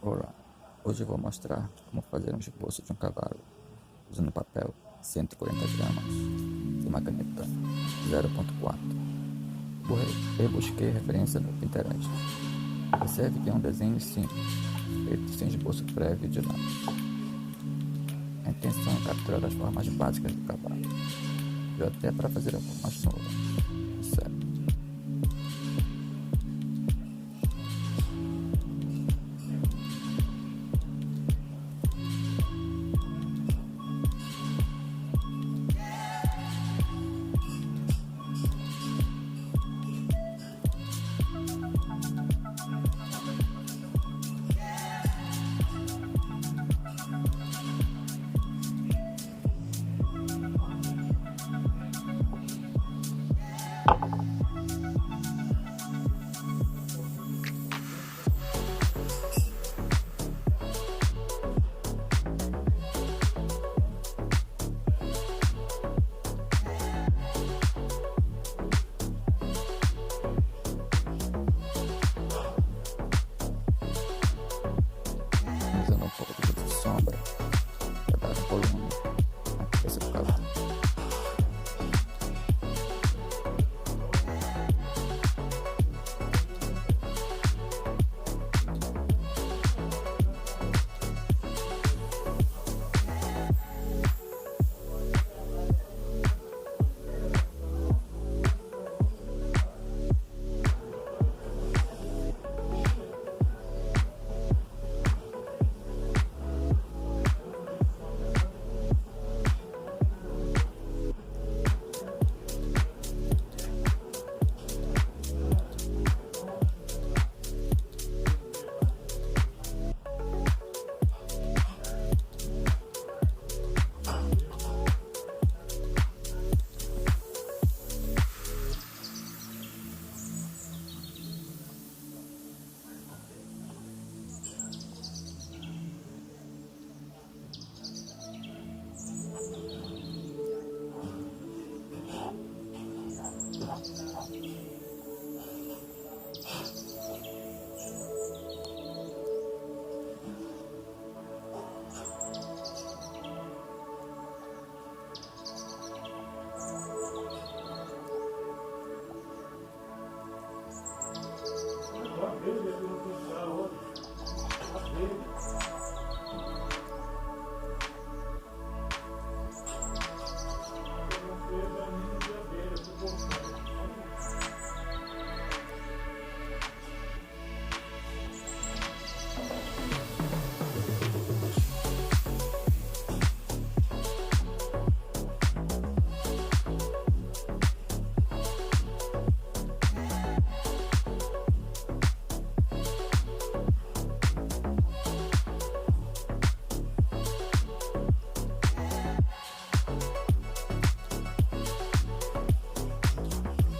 Olá, hoje eu vou mostrar como fazer um esboço de um cavalo usando papel 140 gramas e uma caneta 0.4. Eu busquei referência no Pinterest. Observe que é um desenho simples, feito sem esboço prévio de nada. A intenção é capturar as formas básicas do cavalo, e até para fazer algumas novas. Sério. Usando um pouco de sombra para dar um volume na cabeça do cavalo.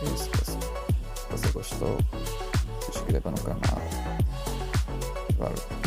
Se você gostou, se inscreva no canal. Valeu.